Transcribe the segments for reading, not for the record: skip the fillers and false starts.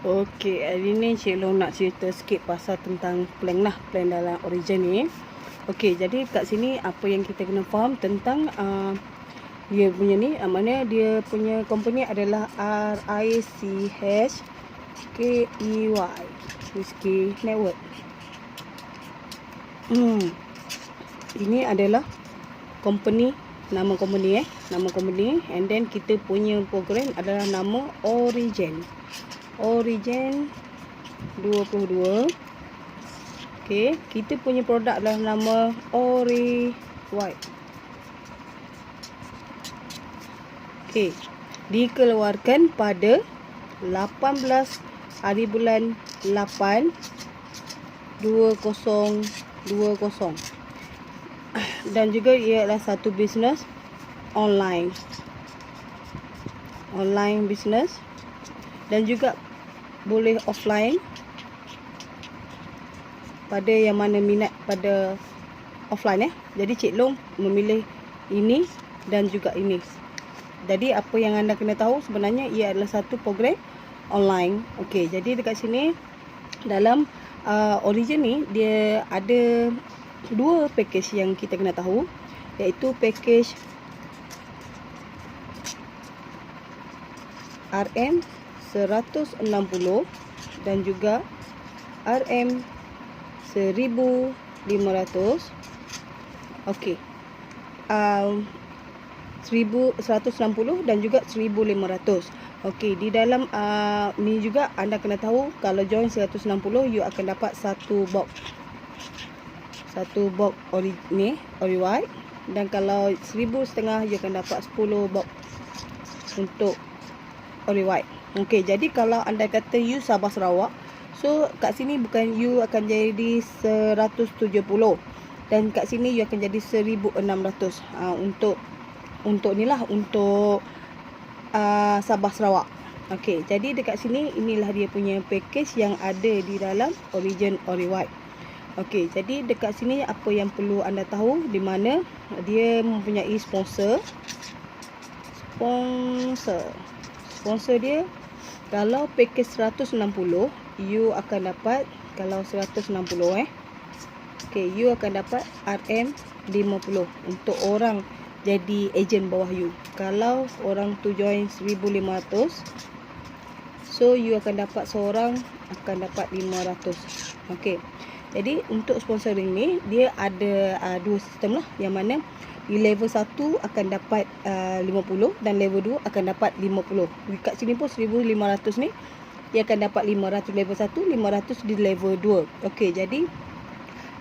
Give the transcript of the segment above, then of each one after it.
Okey, hari ni Cik Long nak cerita sikit pasal tentang plan lah, plan dalam Origin ni. Okey, jadi kat sini apa yang kita kena faham tentang dia punya ni, mana dia punya company adalah RICHKEY, Rizky Network. Ini adalah company, nama company nama company, and then kita punya program adalah nama Origin 22. Okey, kita punya produk adalah nama Ori White. Okey, dikeluarkan pada 18 hari bulan 8 2020, dan juga ia adalah satu bisnes online business, dan juga boleh offline pada yang mana minat pada offline Jadi Cik Long memilih ini dan juga ini. Jadi apa yang anda kena tahu sebenarnya ia adalah satu program online. Okey, jadi dekat sini dalam Origin ni dia ada dua package yang kita kena tahu, iaitu package RM 160 dan juga RM 1500. Okey, 160 dan juga 1500. Okey, di dalam ni juga anda kena tahu, kalau join 160 you akan dapat satu box ori white, dan kalau 1,500 you akan dapat 10 box untuk ori white. Okey, jadi kalau anda kata you Sabah Sarawak, so kat sini bukan you akan jadi 170, dan kat sini you akan jadi 1,600. Untuk ni lah, untuk Sabah Sarawak. Okey, jadi dekat sini inilah dia punya package yang ada di dalam Origin Ori White. Okey, jadi dekat sini apa yang perlu anda tahu, di mana dia mempunyai sponsor dia. Kalau package 160 you akan dapat, kalau 160 okey, you akan dapat RM50 untuk orang jadi ejen bawah you. Kalau orang tu join 1,500, so you akan dapat seorang akan dapat 500. Okey, jadi untuk sponsoring ni dia ada dua sistem lah, yang mana di level 1 akan dapat 50 dan level 2 akan dapat 50. Dekat sini pun 1,500 ni dia akan dapat 500 level 1, 500 di level 2. Okey, jadi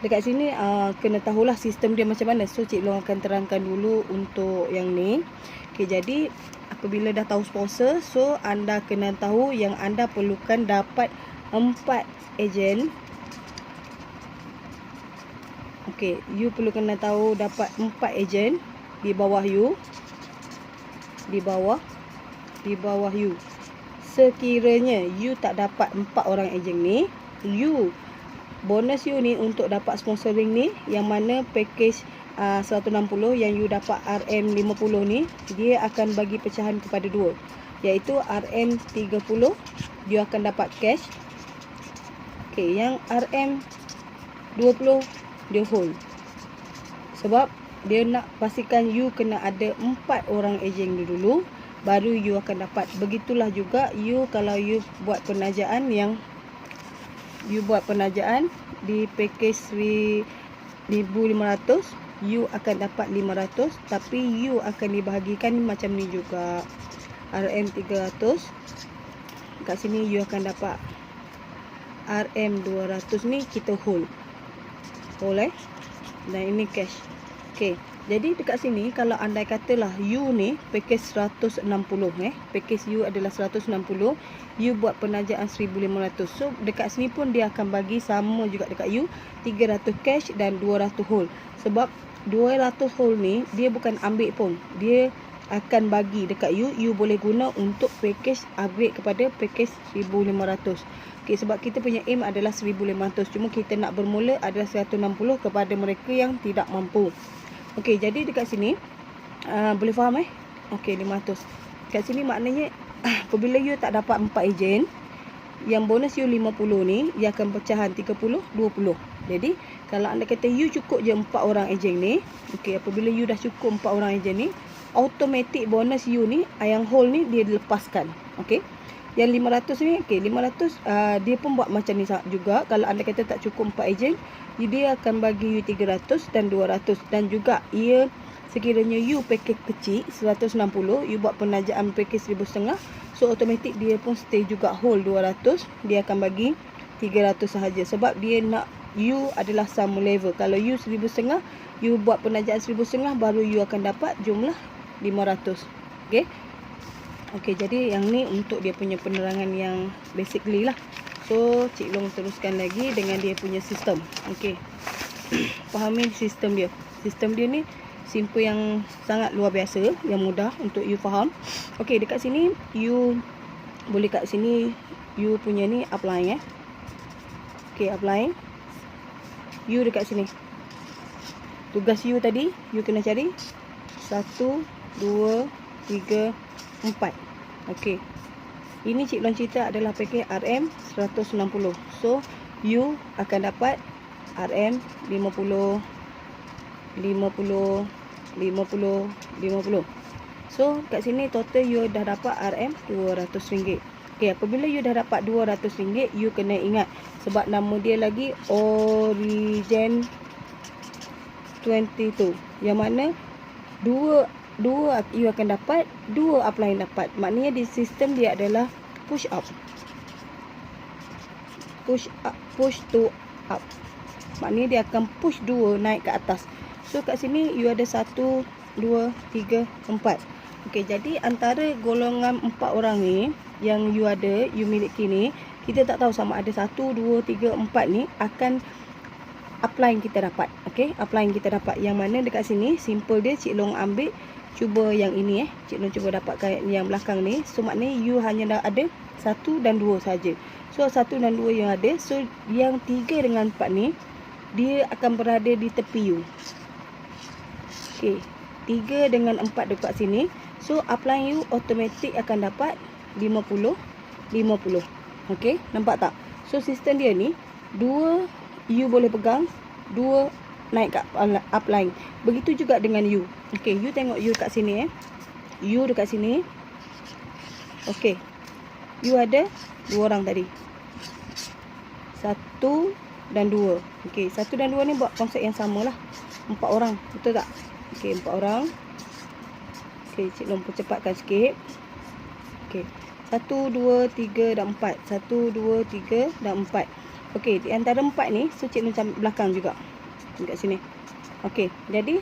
dekat sini kena tahulah sistem dia macam mana. So Cik Long akan terangkan dulu untuk yang ni. Okey, jadi apabila dah tahu sponsor, so anda kena tahu yang anda perlukan dapat 4 ejen. Okey, you perlu kena tahu dapat 4 ejen di bawah you. Di bawah you. Sekiranya you tak dapat 4 orang ejen ni, bonus you ni untuk dapat sponsoring ni, yang mana package 160 yang you dapat RM50 ni, dia akan bagi pecahan kepada dua, iaitu RM30 you akan dapat cash. Okey, yang RM20 dia hold, sebab dia nak pastikan you kena ada 4 orang ejen dulu, baru you akan dapat. Begitulah juga you kalau you buat penajaan di package 1,500, you akan dapat 500, tapi you akan dibahagikan macam ni juga, RM300. Kat sini you akan dapat RM200 ni kita hold dan ini cash. Okey, jadi dekat sini kalau anda katalah you ni package 160 package you adalah 160, you buat penajaan 1,500, so dekat sini pun dia akan bagi sama juga dekat you, 300 cash dan 200 hold. Sebab 200 hold ni dia bukan ambil pun, dia akan bagi dekat you boleh guna untuk package upgrade kepada package 1,500. Okey, sebab kita punya aim adalah 1,500, cuma kita nak bermula adalah 160 kepada mereka yang tidak mampu. Okey, jadi dekat sini boleh faham Okey, 500. Kat sini maknanya apabila you tak dapat 4 ejen, yang bonus you 50 ni, ia akan pecahan 30, 20. Jadi, kalau anda kata you cukup je 4 orang ejen ni, okey, apabila you dah cukup 4 orang ejen ni, automatic bonus you ni, yang whole ni, dia dilepaskan. Okey. Yang 500 ni, okey, 500 dia pun buat macam ni juga. Kalau anda kata tak cukup 4 ejen, dia akan bagi you 300 dan 200. Dan juga, ia sekiranya you package kecil 160, you buat penajaan package 1,500, so automatic dia pun stay juga whole 200, dia akan bagi 300 sahaja. Sebab dia nak you adalah sama level. Kalau you 1,500, you buat penajaan 1,500, baru you akan dapat jumlah 500. Okey. Okey, jadi yang ni untuk dia punya penerangan yang basically lah. So, Cik Long teruskan lagi dengan dia punya sistem. Okey. Fahami sistem dia. Sistem dia ni simple yang sangat luar biasa, yang mudah untuk you faham. Okey, dekat sini you boleh kat sini you punya ni apply Okey, apply. You dekat sini. Tugas you tadi, you kena cari 1, 2, 3, 4. Okey. Ini Cik Long cerita adalah package RM 160. So, you akan dapat RM 50, 50, 50, 50. So, kat sini total you dah dapat RM RM200. Okey, apabila you dah dapat RM200, you kena ingat sebab nama dia lagi Origin 22. Yang mana dua you akan dapat, 2 upline dapat. Maknanya di sistem dia adalah push up. Push to up. Maknanya dia akan push 2 naik ke atas. So kat sini you ada 1, 2, 3, 4. Okey, jadi antara golongan 4 orang ni yang you ada, you miliki ni, kita tak tahu sama ada 1, 2, 3, 4 ni akan upline kita dapat. Okey, upline kita dapat. Yang mana dekat sini simple dia, Cik Long ambil cuba yang ini Cik Long cuba dapatkan yang belakang ni. So maknanya you hanya dah ada 1 dan 2 saja. So 1 dan 2 yang ada. So yang 3 dengan 4 ni, dia akan berada di tepi you. Okey, 3 dengan 4 dekat sini. So upline you automatic akan dapat 50, 50. Okey, nampak tak? So sistem dia ni, 2 you boleh pegang, 2 naik kat upline. Begitu juga dengan you. Okey, you tengok you kat sini You dekat sini. Okey. You ada 2 orang tadi. 1 dan 2. Okey, 1 dan 2 ni buat konsep yang samalah. 4 orang, betul tak? Okey, 4 orang. Okey, Cik Long percepatkan sikit. Okey. 1, 2, 3 dan 4. 1, 2, 3 dan 4. Okey, di antara 4 ni, so Cik Long cambil belakang juga. Dekat sini. Okey, jadi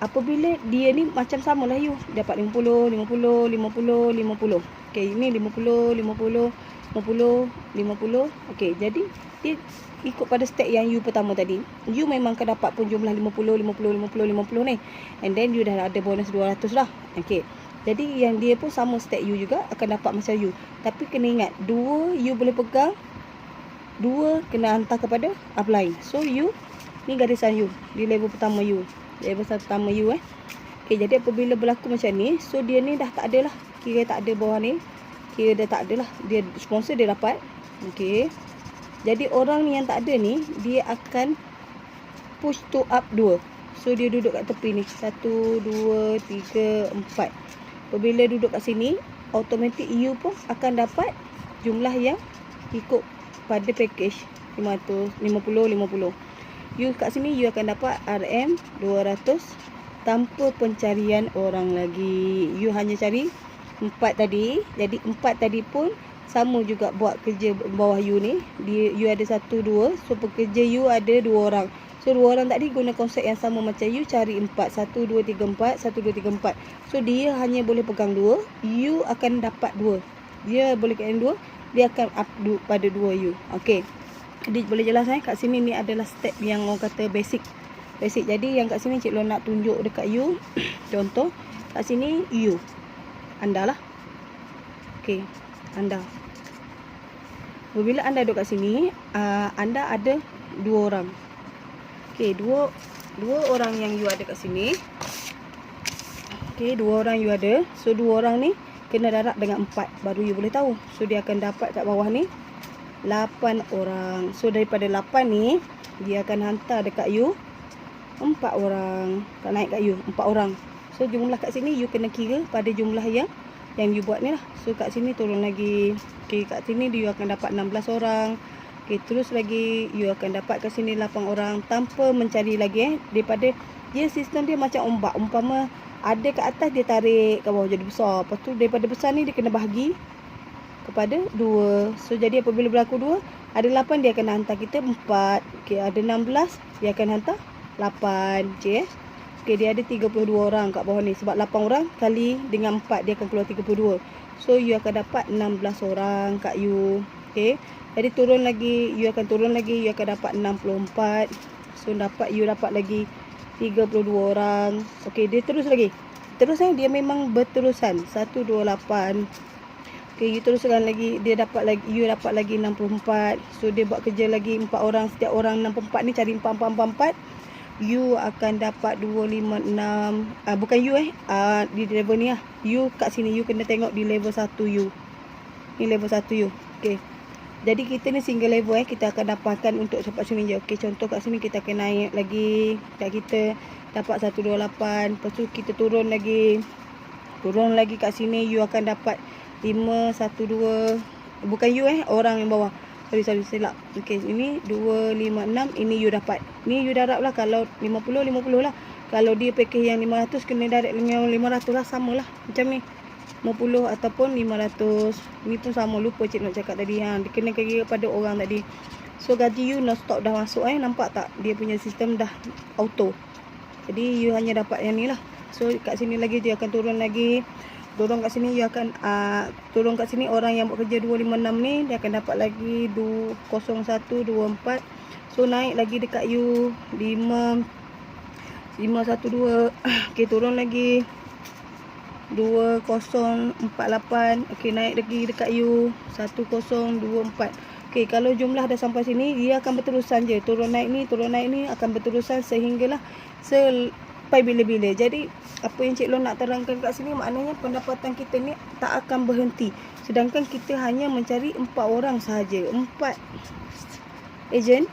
apabila dia ni macam samalah you, dapat 50, 50, 50, 50. Okey, ini 50, 50, 50, 50. Okey, jadi dia ikut pada step yang you pertama tadi. You memang akan dapat pun jumlah 50, 50, 50, 50 ni. And then you dah ada bonus 200 dah. Okey. Jadi yang dia pun sama step you juga, akan dapat macam you. Tapi kena ingat, 2 you boleh pegang, 2 kena hantar kepada upline. So you ni garisan you di level pertama you. Level pertama you Okey, jadi apabila berlaku macam ni, so dia ni dah tak ada lah. Kira tak ada bawah ni. Kira dah tak ada lah. Dia sponsor dia dapat. Okey. Jadi orang ni yang tak ada ni, dia akan push to up 2. So dia duduk kat tepi ni. 1, 2, 3, 4. Apabila duduk kat sini, automatic you pun akan dapat jumlah yang ikut pada package 500, 50, 50. You kat sini you akan dapat RM 200 tanpa pencarian orang lagi. You hanya cari 4 tadi. Jadi 4 tadi pun sama juga buat kerja bawah you ni. You ada 1, 2. So pekerja you ada 2 orang. So 2 orang tadi guna konsep yang sama macam you cari 4. 1, 2, 3, 4. 1, 2, 3, 4. So dia hanya boleh pegang 2. You akan dapat 2. Dia boleh pegang 2. Dia akan up pada 2 you. Okey. Jadi boleh jelas kat sini ni adalah step yang orang kata basic. Jadi yang kat sini Cik Long nak tunjuk dekat you. Contoh kat sini you. Anda lah. Okey, anda. Apabila anda duduk kat sini, anda ada 2 orang. Okey, dua orang yang you ada kat sini. Okey, 2 orang you ada. So 2 orang ni kena darab dengan 4 baru you boleh tahu. So dia akan dapat kat bawah ni 8 orang. So daripada 8 ni, dia akan hantar dekat you 4 orang. Tak naik kat you 4 orang. So jumlah kat sini you kena kira pada jumlah yang you buat ni lah. So kat sini turun lagi. Okay, kat sini you akan dapat 16 orang. Okay, terus lagi you akan dapat kat sini 8 orang tanpa mencari lagi daripada dia sistem dia macam ombak. Umpama ada kat atas dia tarik ke bawah jadi besar. Lepas tu daripada besar ni dia kena bahagi kepada 2. So jadi apabila berlaku 2, ada 8 dia akan hantar kita 4. Okey, ada 16 dia akan hantar 8. Okey. Okey, dia ada 32 orang kat bawah ni sebab 8 orang kali dengan 4 dia akan keluar 32. So you akan dapat 16 orang kat you. Okey. Jadi turun lagi, you akan turun lagi, you akan dapat 64. So you dapat lagi 32 orang. Okey, dia terus lagi. Terus dia memang berterusan 128. Okay, you teruskan lagi, you dapat lagi 64. So dia buat kerja lagi 4 orang, setiap orang 64 ni cari 4. You akan dapat 256. Bukan you di level ni lah. You kat sini you kena tengok di level 1 you. Ni level 1 you. Okay. Jadi kita ni single level kita akan dapatkan untuk cepat sini je. Okay, contoh kat sini kita akan naik lagi. Kita dapat 128. Lepas tu kita turun lagi. Turun lagi kat sini you akan dapat 512. Bukan you orang yang bawah. Sorry silap. Okey, ini 256, ini you dapat. Ni you darab lah kalau 50 lah. Kalau dia package yang 500 kena darab dengan 500 lah, samalah macam ni. 50 ataupun 500. Ni pun sama, lupa cik nak cakap tadi Dia kena kira pada orang tadi. So gaji you non stop dah masuk nampak tak? Dia punya sistem dah auto. Jadi you hanya dapat yang ni lah. So kat sini lagi dia akan turun lagi. Turun kat sini you akan turun kat sini orang yang buat kerja 256 ni dia akan dapat lagi 20124. So naik lagi dekat you 512. Okey, turun lagi 2048. Okey, naik lagi dekat you 1024. Okey, kalau jumlah dah sampai sini dia akan berterusan je. Turun naik ni akan berterusan sehinggalah sampai bila-bila. Jadi apa yang Cik Long nak terangkan kat sini maknanya pendapatan kita ni tak akan berhenti. Sedangkan kita hanya mencari 4 orang sahaja. 4 ejen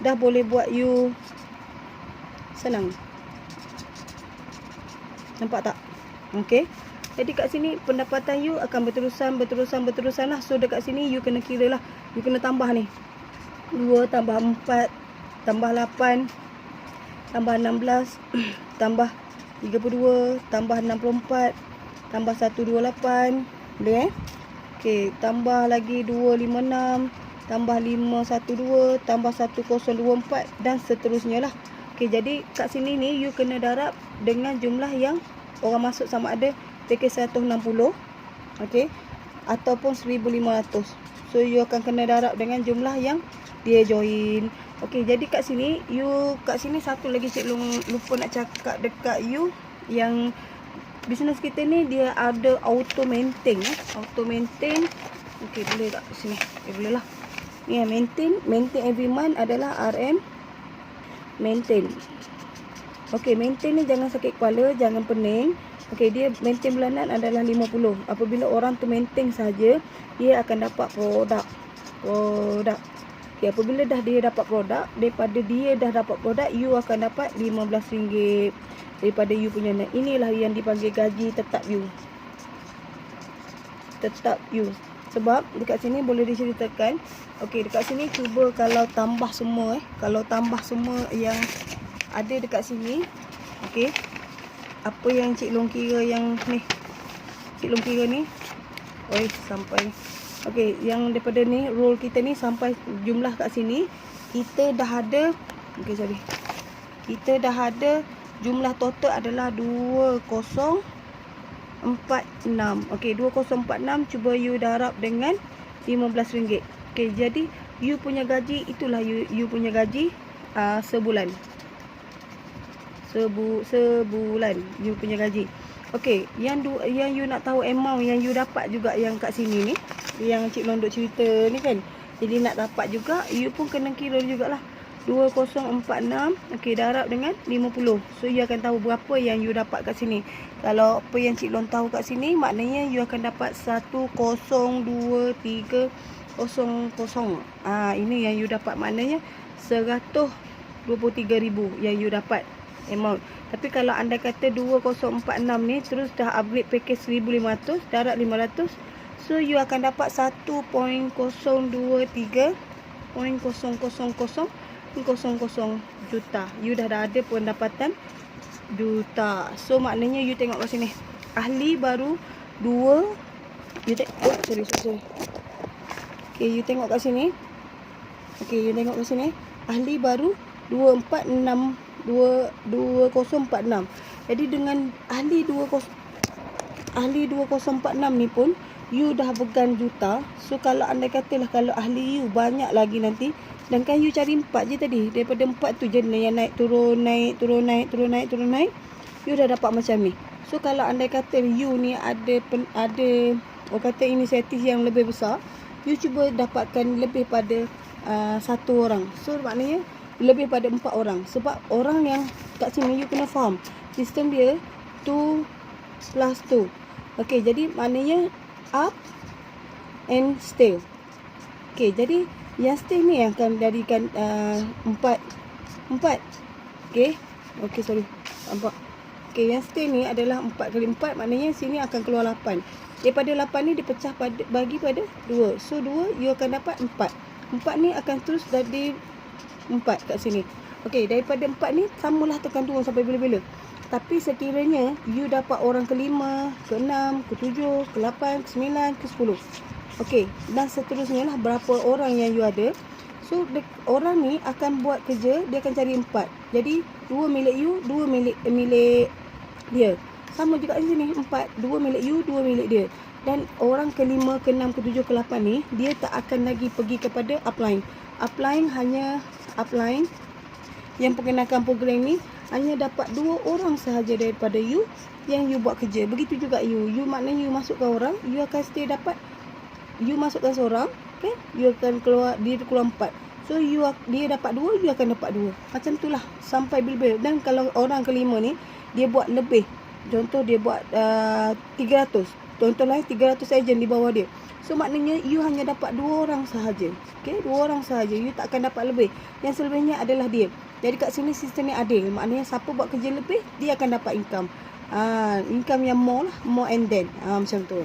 dah boleh buat you senang. Nampak tak? Okey. Jadi kat sini pendapatan you akan berterusan lah. So dekat sini you kena kira lah. You kena tambah ni. 2 tambah 4 tambah 8 tambah 16 tambah 32 tambah 64 tambah 128. Boleh Okey, tambah lagi 256 tambah 512 tambah 1024 dan seterusnya lah. Okey, jadi kat sini ni you kena darab dengan jumlah yang orang masuk sama ada package 160 okey ataupun 1500. So you akan kena darab dengan jumlah yang dia join. Okey, jadi kat sini satu lagi Cik Long lupa nak cakap dekat you yang bisnes kita ni dia ada auto maintain Auto maintain. Okey, boleh tak sini? Boleh lah. Ni maintain every month adalah RM maintain. Okey, maintain ni jangan sakit kepala, jangan pening. Okey, dia maintain bulanan adalah 50. Apabila orang tu maintain saja, dia akan dapat produk. Okay, apabila dia dapat produk, daripada dia dah dapat produk, you akan dapat RM15 daripada you punya net. Inilah yang dipanggil gaji tetap you. Sebab dekat sini boleh diceritakan. Okey, dekat sini cuba kalau tambah semua kalau tambah semua yang ada dekat sini. Okey. Apa yang Cik Long kira yang ni? Cik Long kira ni. Sampai okey, yang daripada ni roll kita ni sampai jumlah kat sini kita dah ada. Kita dah ada jumlah total adalah 2046. Okey, 2046 cuba you darab dengan RM15. Okey, jadi you punya gaji itulah you punya gaji sebulan. Sebulan you punya gaji. Okey, yang you nak tahu amount yang you dapat juga yang kat sini ni, yang Cik Long duk cerita ni kan. Jadi nak dapat juga you pun kena kira jugalah. 2046. Okey, darab dengan 50. So you akan tahu berapa yang you dapat kat sini. Kalau apa yang Cik Long tahu kat sini, maknanya you akan dapat 102300. Ini yang you dapat, maknanya 123,000 yang you dapat amount. Tapi kalau anda kata 2046 ni terus dah upgrade package 1500 darab 500, so you akan dapat 1.023.00000 juta. You dah ada pendapatan juta. So maknanya you tengok kat sini. Ahli baru 2. You sorry. Okay, you tengok kat sini. Ahli baru 2046. Jadi dengan ahli 2046 ni pun you dah pegang juta. So kalau anda katalah kalau ahli you banyak lagi nanti, dan kan you cari 4 je tadi. Daripada 4 tu je yang naik turun. You dah dapat macam ni. So kalau anda kata you ni ada orang kata inisiatif yang lebih besar, you cuba dapatkan lebih pada 1 orang. So maknanya lebih pada 4 orang. Sebab orang yang kat sini you kena faham sistem dia 2 plus 2. Okey, jadi maknanya up and stay. Okey, jadi yang stay ni yang akan jadikan 4. Okey, sorry. Nampak? Okey, yang stay ni adalah 4 kali 4, maknanya sini akan keluar 8. Daripada 8 ni dipecah bagi pada 2. So 2 you akan dapat 4. 4 ni akan terus jadi 4 kat sini. Okey, daripada 4 ni samalah tekan turun sampai bila-bila. Tapi sekiranya you dapat orang ke-5, ke-6, ke-7, ke-8, ke-9, ke-10. Okey, dan seterusnya lah berapa orang yang you ada. So orang ni akan buat kerja, dia akan cari 4. Jadi 2 milik you, 2 milik dia. Sama juga di sini, 4, 2 milik you, 2 milik dia. Dan orang ke-5, ke-6, ke-7, ke-8 ni, dia tak akan lagi pergi kepada upline. Upline yang perkenalkan program ni hanya dapat 2 orang sahaja daripada you yang you buat kerja. Begitu juga you maknanya you masukkan orang, you akan stay dapat, you masukkan seorang, okay? You akan keluar, dia keluar 4. So dia dapat 2, you akan dapat 2. Macam itulah sampai bila-bila. Dan kalau orang ke-5 ni dia buat lebih, contoh dia buat 300, contohlah 300 ejen di bawah dia. So maknanya you hanya dapat 2 orang sahaja. Okey, 2 orang sahaja. You tak akan dapat lebih. Yang selebihnya adalah dia. Jadi kat sini sistem ni adil. Maknanya siapa buat kerja lebih, dia akan dapat income. Income yang more and then. Macam tu.